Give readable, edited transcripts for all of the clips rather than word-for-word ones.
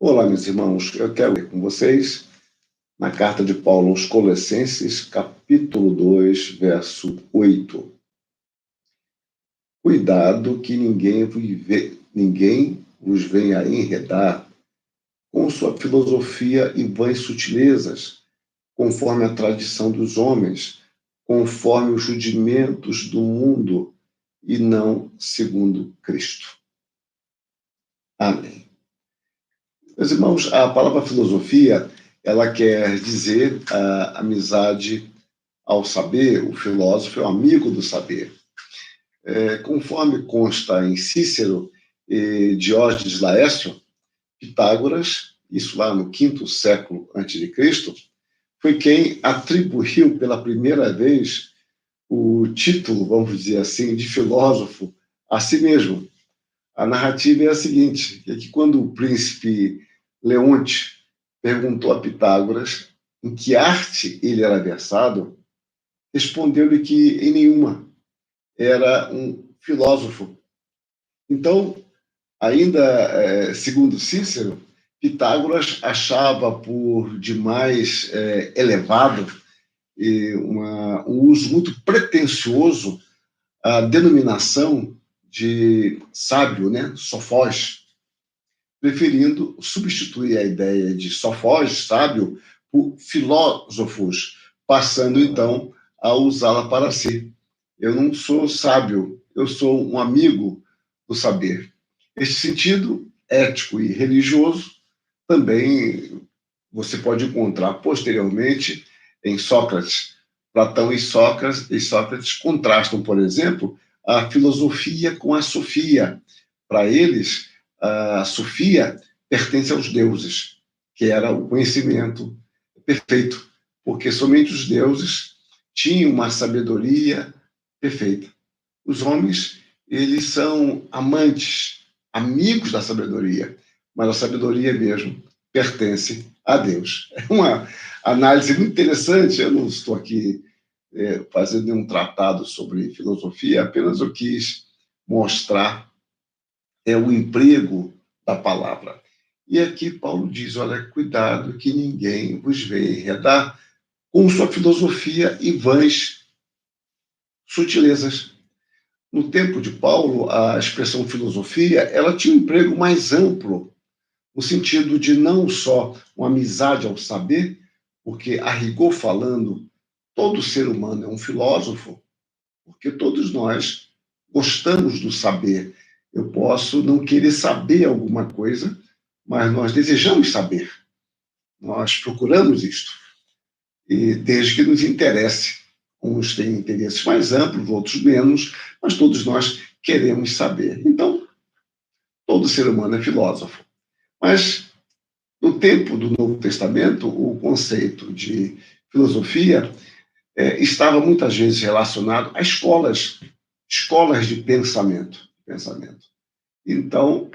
Olá, meus irmãos, eu quero ler com vocês na carta de Paulo aos Colossenses, capítulo 2, verso 8. Cuidado que ninguém vos venha enredar com sua filosofia e vãs sutilezas, conforme a tradição dos homens, conforme os rudimentos do mundo e não segundo Cristo. Amém. Meus irmãos, a palavra filosofia, ela quer dizer a amizade ao saber. O filósofo é o amigo do saber. Conforme consta em Cícero e Diógenes Laércio, Pitágoras, isso lá no V século a.C., foi quem atribuiu pela primeira vez o título, vamos dizer assim, de filósofo a si mesmo. A narrativa é a seguinte, é que quando o príncipe Leonte perguntou a Pitágoras em que arte ele era versado, respondeu-lhe que em nenhuma, era um filósofo. Então, ainda segundo Cícero, Pitágoras achava por demais elevado e um uso muito pretensioso a denominação de sábio, né? Sofós, preferindo substituir a ideia de sofós, sábio, por filósofos, passando então a usá-la para si. Eu não sou sábio, eu sou um amigo do saber. Este sentido ético e religioso também você pode encontrar posteriormente em Sócrates. Platão e Sócrates contrastam, por exemplo, a filosofia com a sofia. Para eles, a sofia pertence aos deuses, que era o conhecimento perfeito, porque somente os deuses tinham uma sabedoria perfeita. Os homens, eles são amantes, amigos da sabedoria, mas a sabedoria mesmo pertence a Deus. É uma análise muito interessante. Eu não estou aqui fazendo nenhum tratado sobre filosofia, apenas eu quis mostrar o emprego da palavra. E aqui Paulo diz, olha, cuidado que ninguém vos venha enredar com sua filosofia e vãs sutilezas. No tempo de Paulo, a expressão filosofia, ela tinha um emprego mais amplo, no sentido de não só uma amizade ao saber, porque, a rigor falando, todo ser humano é um filósofo, porque todos nós gostamos do saber. Eu posso não querer saber alguma coisa, mas nós desejamos saber. Nós procuramos isto, e desde que nos interesse. Uns têm interesses mais amplos, outros menos, mas todos nós queremos saber. Então, todo ser humano é filósofo. Mas, no tempo do Novo Testamento, o conceito de filosofia estava muitas vezes relacionado a escolas de pensamento. Então,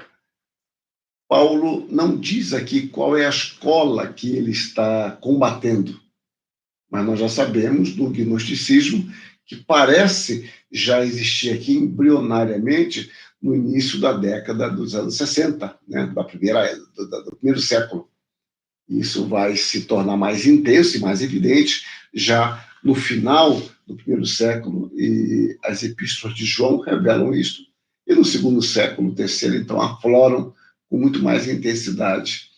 Paulo não diz aqui qual é a escola que ele está combatendo, mas nós já sabemos do gnosticismo que parece já existir aqui embrionariamente no início da década dos anos 60, né, do primeiro século. Isso vai se tornar mais intenso e mais evidente já no final do primeiro século, e as epístolas de João revelam isso. E no segundo século, terceiro, então, afloram com muito mais intensidade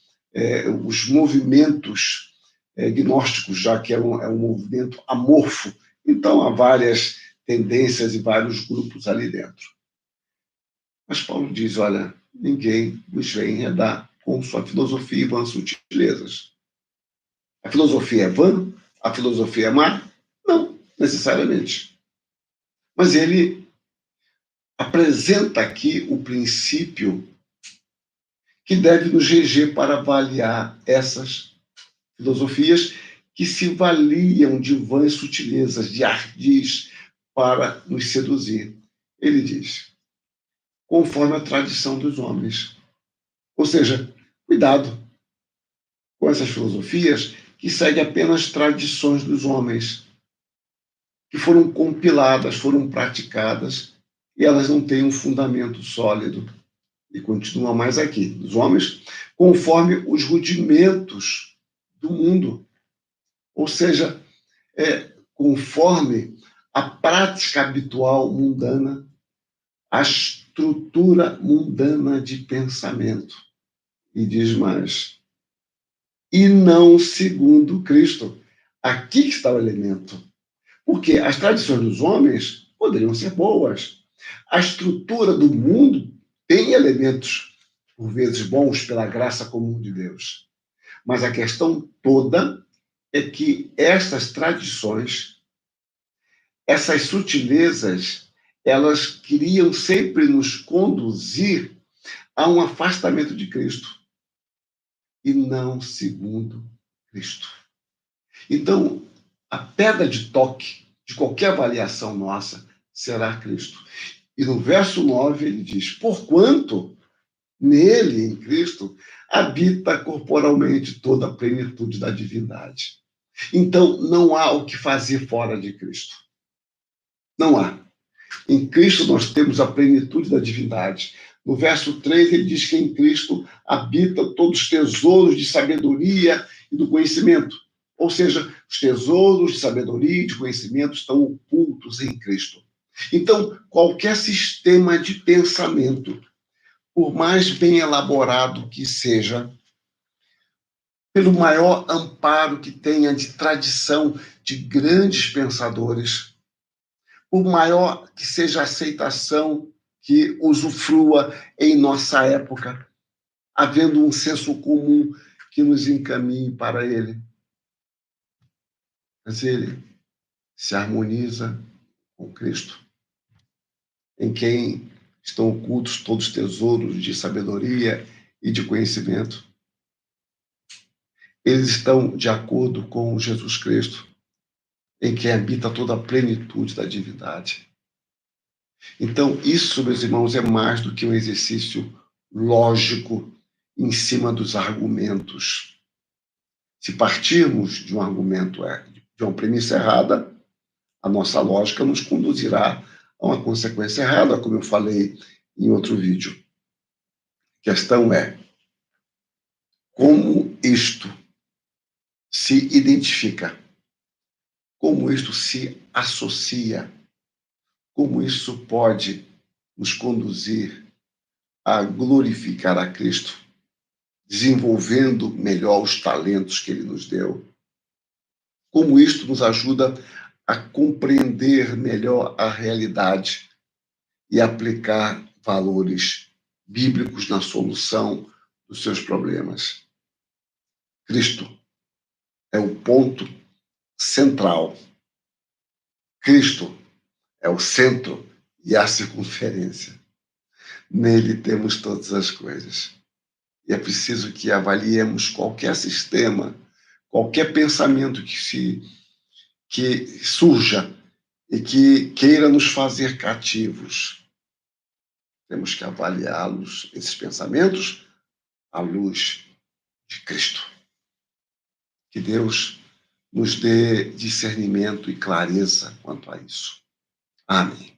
os movimentos gnósticos, já que é um movimento amorfo. Então, há várias tendências e vários grupos ali dentro. Mas Paulo diz, olha, ninguém vos vem enredar com sua filosofia e vãs sutilezas. A filosofia é vã? A filosofia é má? Não, necessariamente. Mas ele apresenta aqui o princípio que deve nos reger para avaliar essas filosofias que se valiam de vãs sutilezas, de ardis, para nos seduzir. Ele diz, conforme a tradição dos homens. Ou seja, cuidado com essas filosofias que seguem apenas tradições dos homens, que foram compiladas, foram praticadas, e elas não têm um fundamento sólido. e continua mais aqui, dos homens, conforme os rudimentos do mundo. Ou seja, conforme a prática habitual mundana, a estrutura mundana de pensamento. E diz mais, e não segundo Cristo. Aqui está o elemento. Porque as tradições dos homens poderiam ser boas. A estrutura do mundo tem elementos, por vezes, bons pela graça comum de Deus. Mas a questão toda é que estas tradições, essas sutilezas, elas queriam sempre nos conduzir a um afastamento de Cristo e não segundo Cristo. Então, a pedra de toque de qualquer avaliação nossa será Cristo. E no verso 9 ele diz, porquanto nele, em Cristo, habita corporalmente toda a plenitude da divindade. Então, não há o que fazer fora de Cristo. Não há. Em Cristo nós temos a plenitude da divindade. No verso 3 ele diz que em Cristo habita todos os tesouros de sabedoria e do conhecimento. Ou seja, os tesouros de sabedoria e de conhecimento estão ocultos em Cristo. Então, qualquer sistema de pensamento, por mais bem elaborado que seja, pelo maior amparo que tenha de tradição de grandes pensadores, por maior que seja a aceitação que usufrua em nossa época, havendo um senso comum que nos encaminhe para ele. Mas ele se harmoniza com Cristo, em quem estão ocultos todos os tesouros de sabedoria e de conhecimento. Eles estão de acordo com Jesus Cristo, em quem habita toda a plenitude da divindade. Então, isso, meus irmãos, é mais do que um exercício lógico em cima dos argumentos. Se partirmos de um argumento, de uma premissa errada, a nossa lógica nos conduzirá a uma consequência errada, como eu falei em outro vídeo. A questão é como isto se identifica, como isto se associa, como isso pode nos conduzir a glorificar a Cristo, desenvolvendo melhor os talentos que Ele nos deu. Como isto nos ajuda a compreender melhor a realidade e aplicar valores bíblicos na solução dos seus problemas. Cristo é o ponto central. Cristo é o centro e a circunferência. Nele temos todas as coisas. E é preciso que avaliemos qualquer sistema, qualquer pensamento que surja e que queira nos fazer cativos. Temos que avaliá-los, esses pensamentos, à luz de Cristo. Que Deus nos dê discernimento e clareza quanto a isso. Amém.